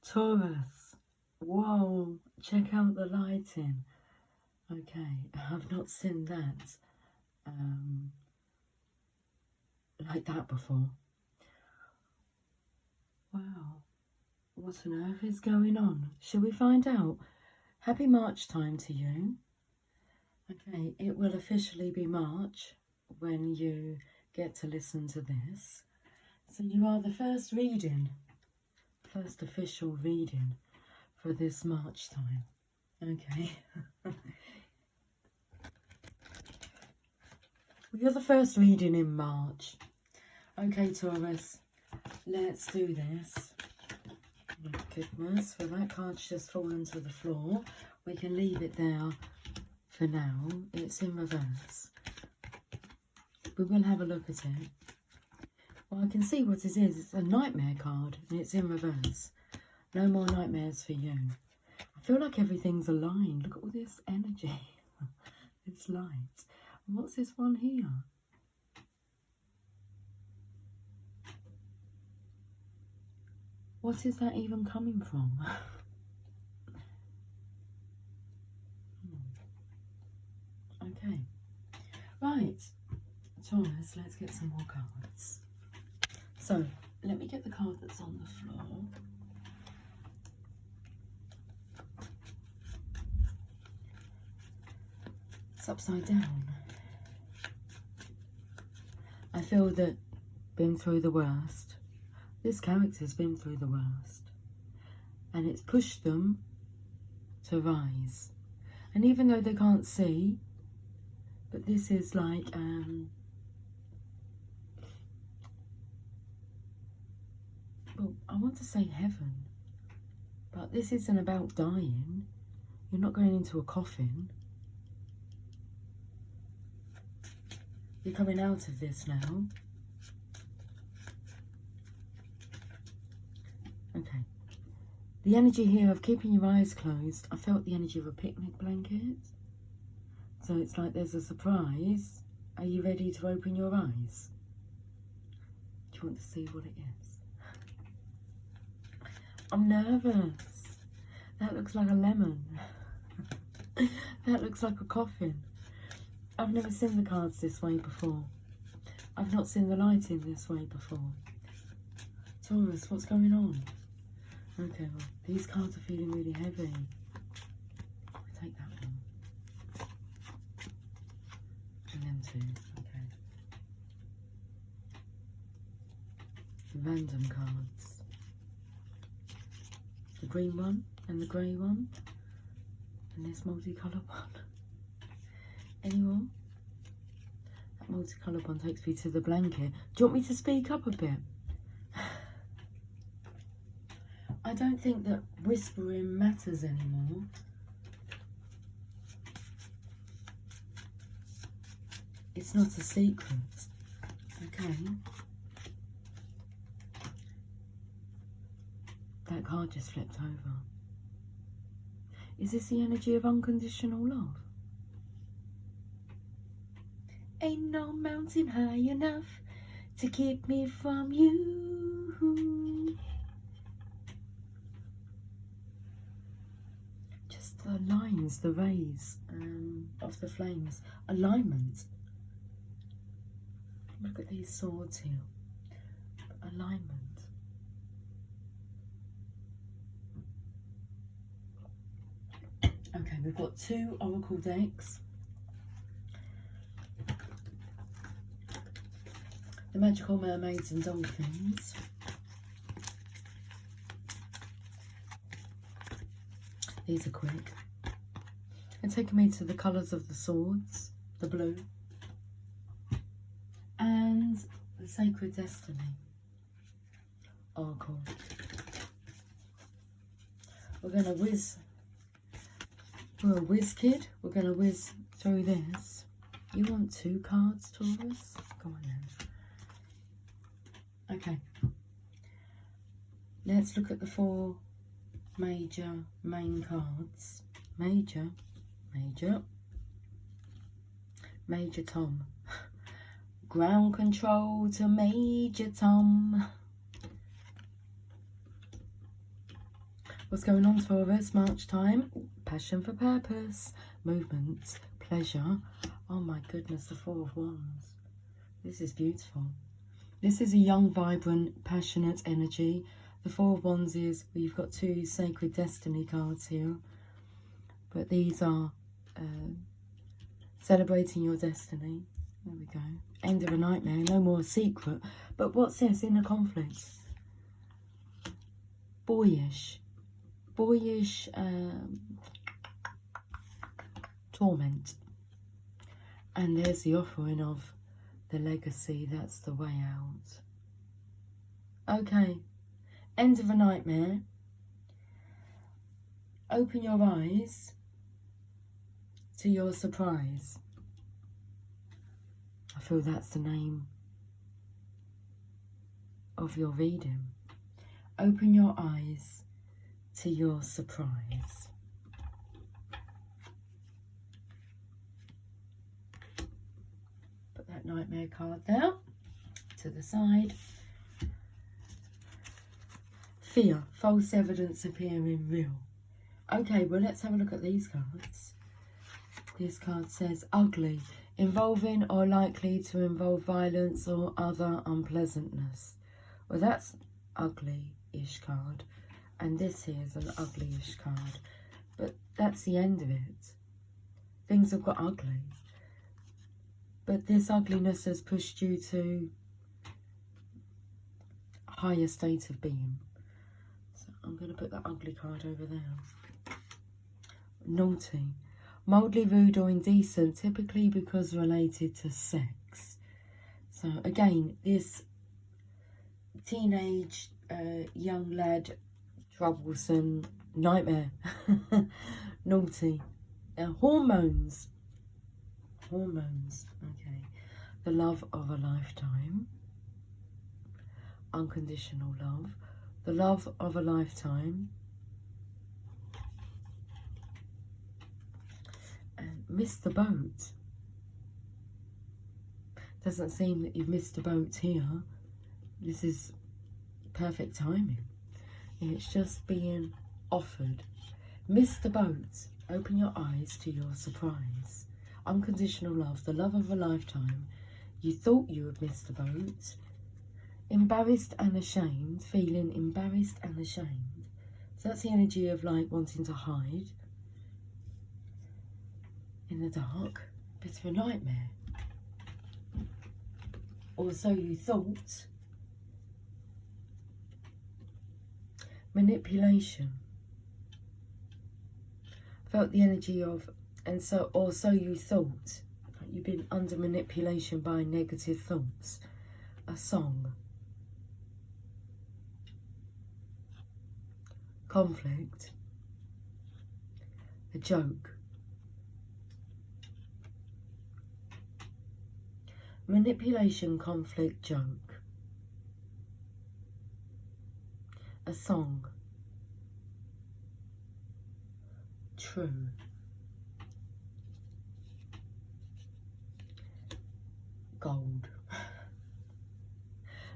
Taurus. Whoa, check out the lighting. Okay, I've not seen that like that before. Wow, what on earth is going on? Shall we find out? Happy March time to you. Okay, it will officially be March when you get to listen to this. So you are the first official reading for this March time. Okay. You're the first reading in March. Okay, Taurus, let's do this. Oh, goodness, well that card's just fallen to the floor. We can leave it there for now. It's in reverse. We will have a look at it. Well, I can see what it is. It's a nightmare card and it's in reverse. No more nightmares for you. I feel like everything's aligned. Look at all this energy. It's light. And what's this one here? What is that even coming from? Okay. Right. Taurus, let's get some more cards. So, let me get the card that's on the floor. It's upside down. I feel that been through the worst. This character's been through the worst. And it's pushed them to rise. And even though they can't see, but this is like, well, I want to say heaven, but this isn't about dying. You're not going into a coffin. You're coming out of this now. Okay. The energy here of keeping your eyes closed, I felt the energy of a picnic blanket. So it's like there's a surprise. Are you ready to open your eyes? Do you want to see what it is? I'm nervous. That looks like a lemon. That looks like a coffin. I've never seen the cards this way before. I've not seen the lighting this way before. Taurus, what's going on? Okay, well, these cards are feeling really heavy. I'll take that one. And them two, okay. Random cards. The green one and the grey one. And this multicoloured one. Any more? That multicoloured one takes me to the blanket. Do you want me to speak up a bit? I don't think that whispering matters anymore. It's not a secret. Okay. That card just flipped over. Is this the energy of unconditional love? Ain't no mountain high enough to keep me from you. Just the lines, the rays of the flames. Alignment. Look at these swords here. Alignment. Okay, we've got 2 oracle decks. The Magical Mermaids and Dolphins. These are quick. And taking me to the colours of the swords, the blue. And the Sacred Destiny Oracle. We're going to whiz. We're a whiz kid. We're going to whiz through this. You want 2 cards, Taurus? Go on then. Okay. Let's look at the 4 major main cards. Major Tom. Ground control to Major Tom. What's going on, Taurus? March time. Passion for purpose. Movement. Pleasure. Oh my goodness, the Four of Wands. This is beautiful. This is a young, vibrant, passionate energy. The Four of Wands is, we've got two sacred destiny cards here. But these are celebrating your destiny. There we go. End of a nightmare. No more secret. But what's this? Inner conflict. Boyish. Boyish torment. And there's the offering of the legacy. That's the way out. Okay. End of a nightmare. Open your eyes to your surprise. I feel that's the name of your reading. Open your eyes to your surprise. Put that nightmare card there to the side. Fear, false evidence appearing real. Okay, well, let's have a look at these cards. This card says ugly, involving or likely to involve violence or other unpleasantness. Well, that's ugly-ish card. And this here is an ugly-ish card. But that's the end of it. Things have got ugly. But this ugliness has pushed you to a higher state of being. So I'm going to put that ugly card over there. Naughty. Mildly rude or indecent, typically because related to sex. So again, this teenage young lad, troublesome, nightmare. Naughty. Hormones. Hormones. Okay. The love of a lifetime. Unconditional love. The love of a lifetime. And missed the boat. Doesn't seem that you've missed a boat here. This is perfect timing. It's just being offered. Miss the boat. Open your eyes to your surprise. Unconditional love. The love of a lifetime. You thought you had missed the boat. Embarrassed and ashamed. Feeling embarrassed and ashamed. So that's the energy of like wanting to hide in the dark. Bit of a nightmare. Or so you thought. Manipulation. Felt the energy of, and so, or so you thought. Like you've been under manipulation by negative thoughts. A song. Conflict. A joke. Manipulation, conflict, joke. A song. True. Gold.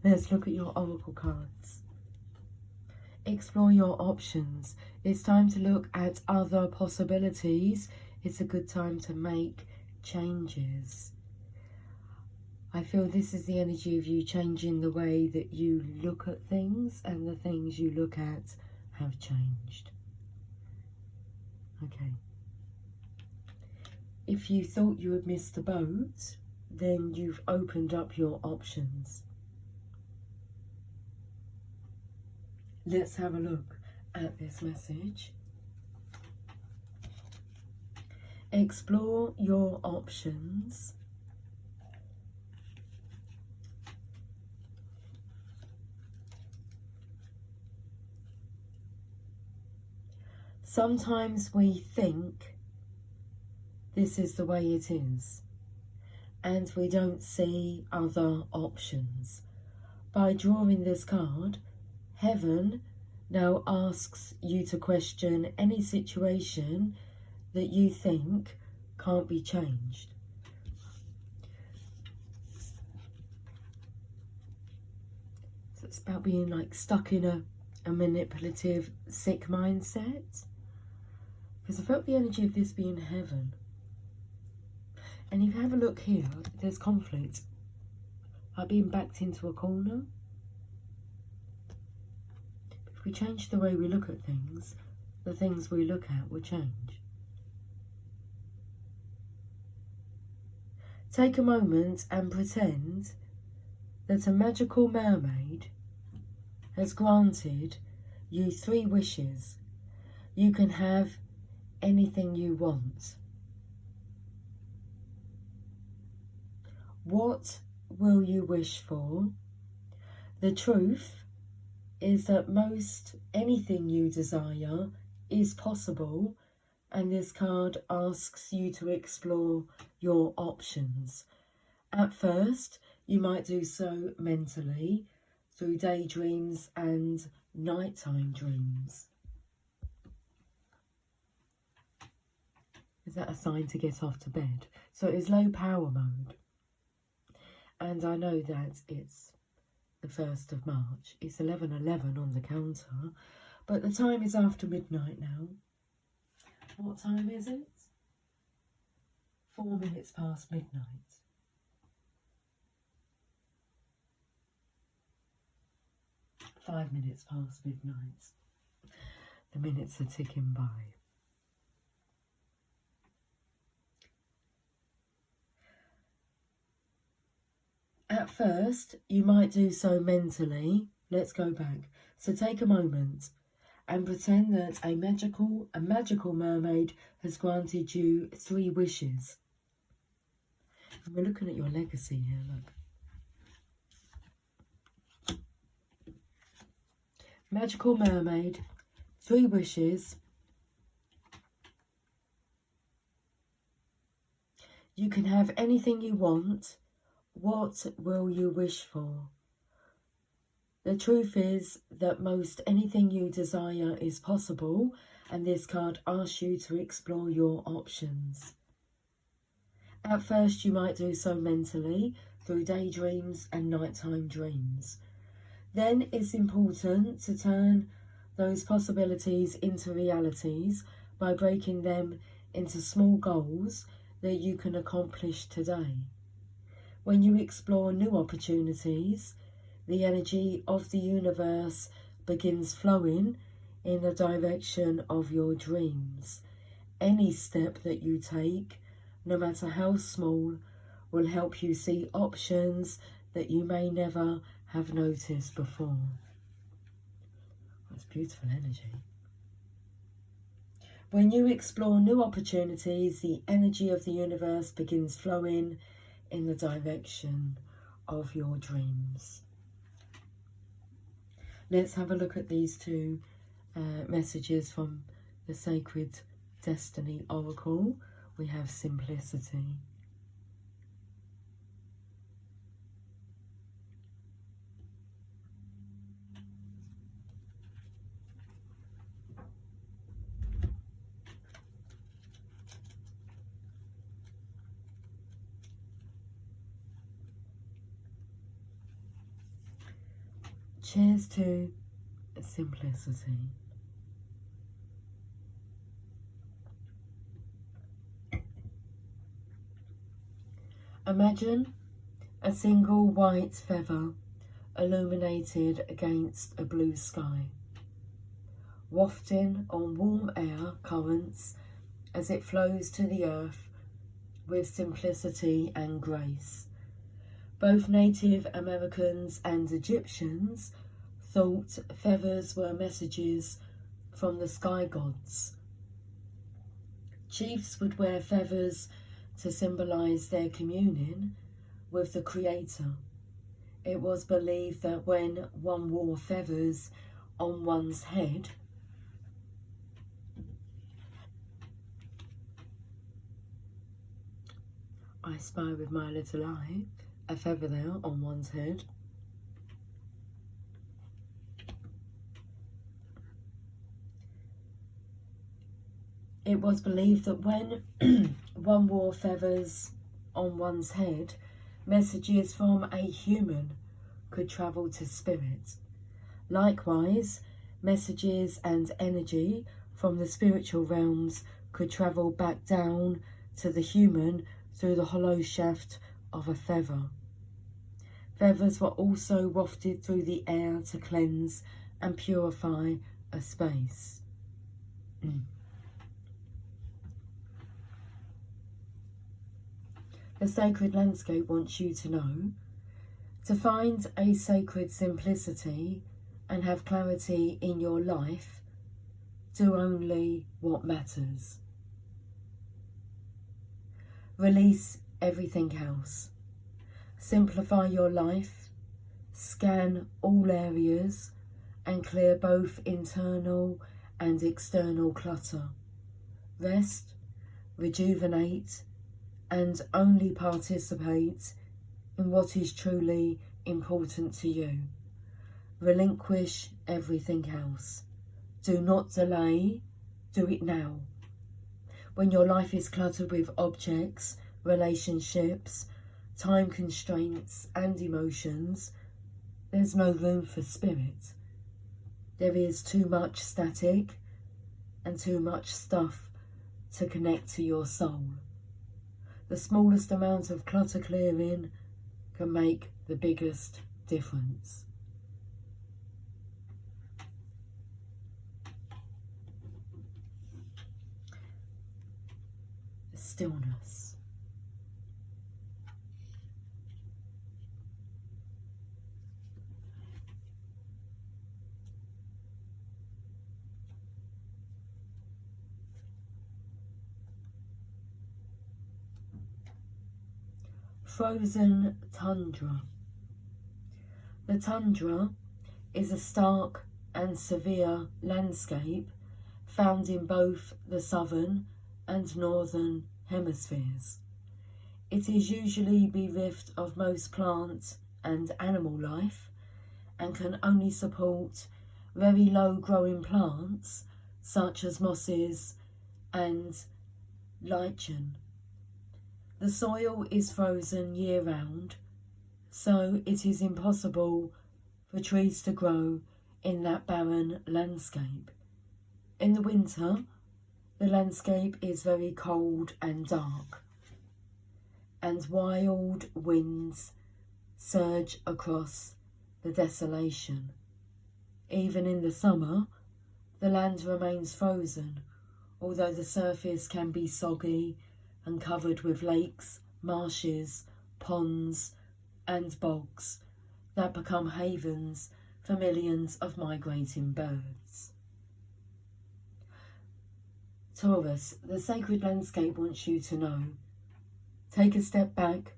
Let's look at your oracle cards. Explore your options. It's time to look at other possibilities. It's a good time to make changes. I feel this is the energy of you changing the way that you look at things, and the things you look at have changed. Okay. If you thought you had missed the boat, then you've opened up your options. Let's have a look at this message. Explore your options. Sometimes we think this is the way it is, and we don't see other options. By drawing this card, Heaven now asks you to question any situation that you think can't be changed. So it's about being like stuck in a a manipulative, sick mindset? Because I felt the energy of this being heaven. And if you have a look here, there's conflict. Like being backed into a corner. If we change the way we look at things, the things we look at will change. Take a moment and pretend that a magical mermaid has granted you 3 wishes. You can have anything you want. What will you wish for? The truth is that most anything you desire is possible, and this card asks you to explore your options. At first, you might do so mentally through daydreams and nighttime dreams. Is that a sign to get off to bed? So it is low power mode. And I know that it's the 1st of March. It's 11:11 on the counter. But the time is after midnight now. What time is it? 4 minutes past midnight. Five minutes past midnight. The minutes are ticking by. At first, you might do so mentally. Let's go back. So take a moment and pretend that a magical mermaid has granted you 3 wishes. And we're looking at your legacy here, look. Magical mermaid, 3 wishes. You can have anything you want. What will you wish for? The truth is that most anything you desire is possible, and this card asks you to explore your options. At first, you might do so mentally through daydreams and nighttime dreams. Then it's important to turn those possibilities into realities by breaking them into small goals that you can accomplish today. When you explore new opportunities, the energy of the universe begins flowing in the direction of your dreams. Any step that you take, no matter how small, will help you see options that you may never have noticed before. That's beautiful energy. When you explore new opportunities, the energy of the universe begins flowing in the direction of your dreams. Let's have a look at these 2 messages from the Sacred Destiny Oracle. We have simplicity. Cheers to simplicity. Imagine a single white feather illuminated against a blue sky, wafting on warm air currents as it flows to the earth with simplicity and grace. Both Native Americans and Egyptians thought feathers were messages from the sky gods. Chiefs would wear feathers to symbolize their communion with the Creator. It was believed that when one wore feathers on one's head, I spy with my little eye a feather there on one's head. It was believed that when one wore feathers on one's head, messages from a human could travel to spirit. Likewise, Messages and energy from the spiritual realms could travel back down to the human through the hollow shaft of a feather. Feathers were also wafted through the air to cleanse and purify a space. The sacred landscape wants you to know to find a sacred simplicity and have clarity in your life. Do only what matters. Release everything else. Simplify your life. Scan all areas and clear both internal and external clutter. Rest, rejuvenate, and only participate in what is truly important to you. Relinquish everything else. Do not delay, do it now. When your life is cluttered with objects, relationships, time constraints and emotions, there's no room for spirit. There is too much static and too much stuff to connect to your soul. The smallest amount of clutter clearing can make the biggest difference. Stillness. Frozen tundra. The tundra is a stark and severe landscape found in both the southern and northern hemispheres. It is usually bereft of most plant and animal life and can only support very low growing plants such as mosses and lichen. The soil is frozen year round, so it is impossible for trees to grow in that barren landscape. In the winter, the landscape is very cold and dark, and wild winds surge across the desolation. Even in the summer, the land remains frozen, although the surface can be soggy and covered with lakes, marshes, ponds, and bogs that become havens for millions of migrating birds. Taurus, the sacred landscape wants you to know. Take a step back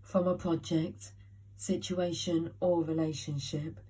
from a project, situation, or relationship,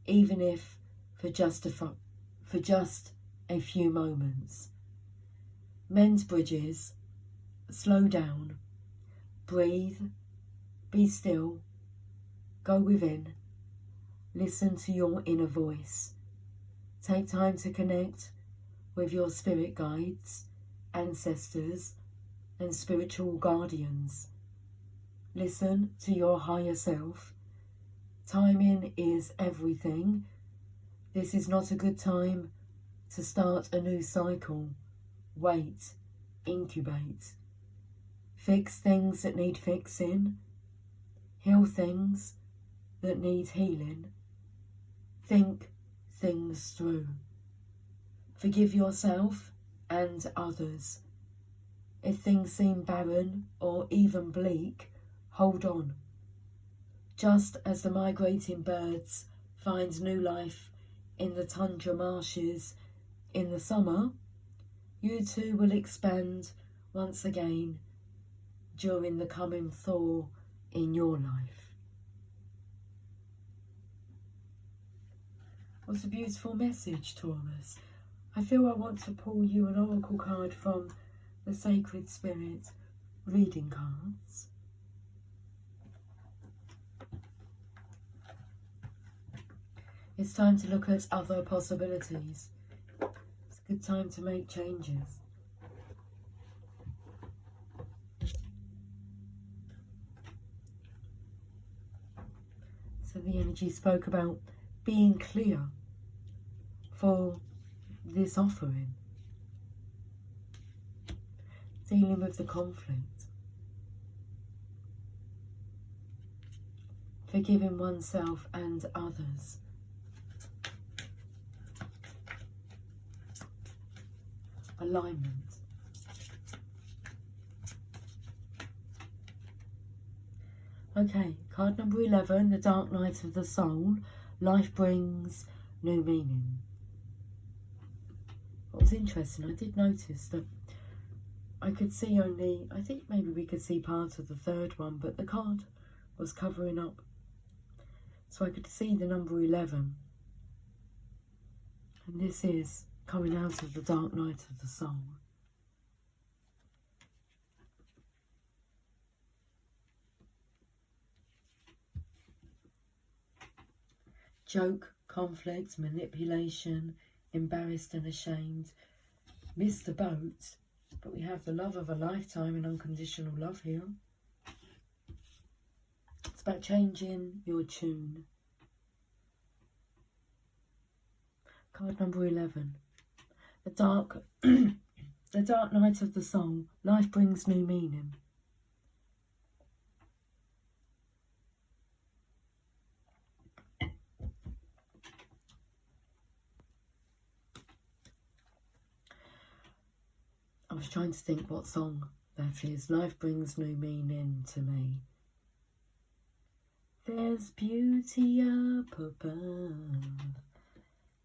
even if for just a few moments. Mend bridges. Slow down, breathe, be still, go within, listen to your inner voice. Take time to connect with your spirit guides, ancestors, and spiritual guardians. Listen to your higher self. Timing is everything. This is not a good time to start a new cycle. Wait, incubate. Fix things that need fixing, heal things that need healing, think things through. Forgive yourself and others. If things seem barren or even bleak, hold on. Just as the migrating birds find new life in the tundra marshes in the summer, you too will expand once again during the coming thaw in your life. What a beautiful message, Taurus. I feel I want to pull you an oracle card from the Sacred Spirit reading cards. It's time to look at other possibilities. It's a good time to make changes. So the energy spoke about being clear, for this offering. Dealing with the conflict. Forgiving oneself and others. Alignment. Okay, card number 11, the Dark Night of the Soul. Life brings new meaning. What was interesting, I did notice that I could see only, I think maybe we could see part of the third one, but the card was covering up. So I could see the number 11. And this is coming out of the Dark Night of the Soul. Joke, conflict, manipulation, embarrassed and ashamed. Missed the boat, but we have the love of a lifetime and unconditional love here. It's about changing your tune. Card number 11. The dark night of the soul. Life brings new meaning. I was trying to think what song that is. Life brings new meaning to me. There's beauty up above,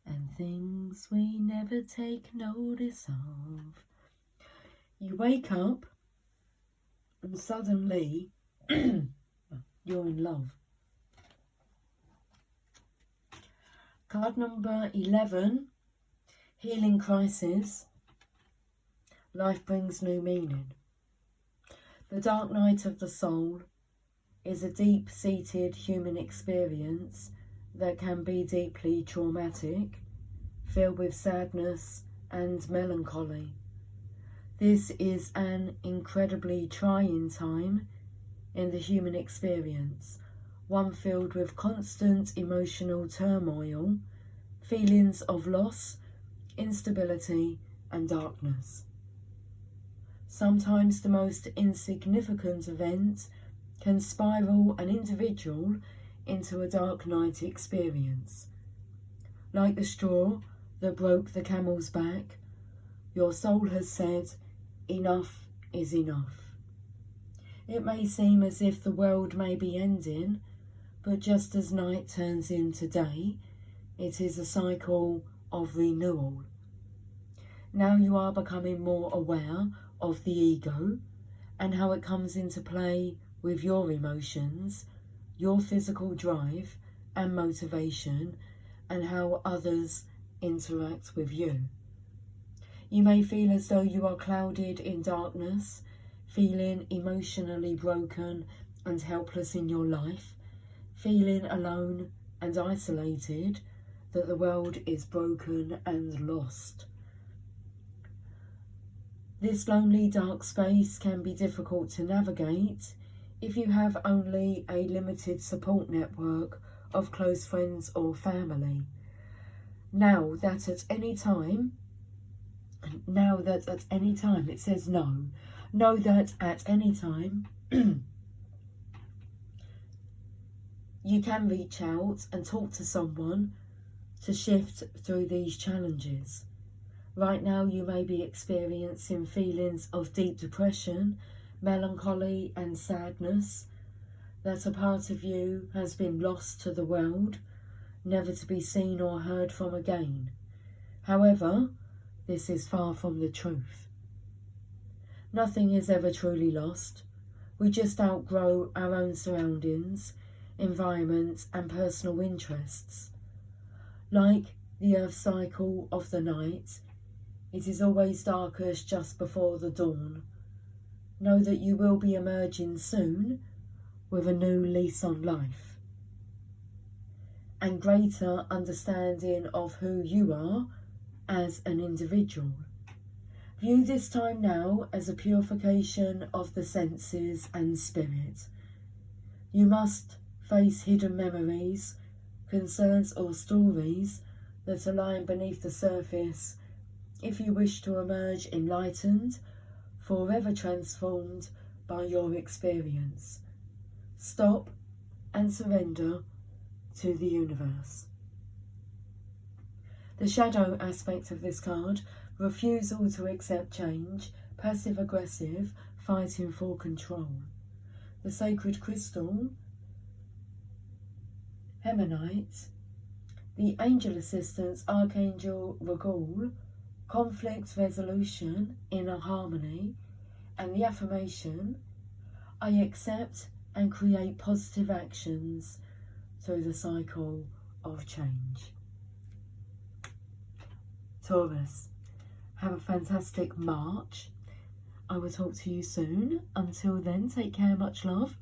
and things we never take notice of. You wake up and suddenly you're in love. Card number 11, Healing Crisis. Life brings new meaning. The dark night of the soul is a deep-seated human experience that can be deeply traumatic, filled with sadness and melancholy. This is an incredibly trying time in the human experience, one filled with constant emotional turmoil, feelings of loss, instability, and darkness. Sometimes the most insignificant event can spiral an individual into a dark night experience. Like the straw that broke the camel's back, your soul has said, enough is enough. It may seem as if the world may be ending, but just as night turns into day, it is a cycle of renewal. Now you are becoming more aware of the ego and how it comes into play with your emotions, your physical drive and motivation, and how others interact with you. You may feel as though you are clouded in darkness, feeling emotionally broken and helpless in your life, feeling alone and isolated, that the world is broken and lost. This lonely, dark space can be difficult to navigate if you have only a limited support network of close friends or family. Now that at any time, it says no. Know that at any time you can reach out and talk to someone to shift through these challenges. Right now you may be experiencing feelings of deep depression, melancholy and sadness, that a part of you has been lost to the world, never to be seen or heard from again. However, this is far from the truth. Nothing is ever truly lost. We just outgrow our own surroundings, environment and personal interests. Like the earth cycle of the night, it is always darkest just before the dawn. Know that you will be emerging soon with a new lease on life and greater understanding of who you are as an individual. View this time now as a purification of the senses and spirit. You must face hidden memories, concerns or stories that are lying beneath the surface if you wish to emerge enlightened, forever transformed by your experience. Stop and surrender to the universe. The shadow aspect of this card: refusal to accept change, passive-aggressive, fighting for control. The sacred crystal, Hemonite. The angel assistance, Archangel Regal. Conflict resolution, inner harmony. And the affirmation: I accept and create positive actions through the cycle of change. Taurus, have a fantastic March. I will talk to you soon. Until then, take care, much love.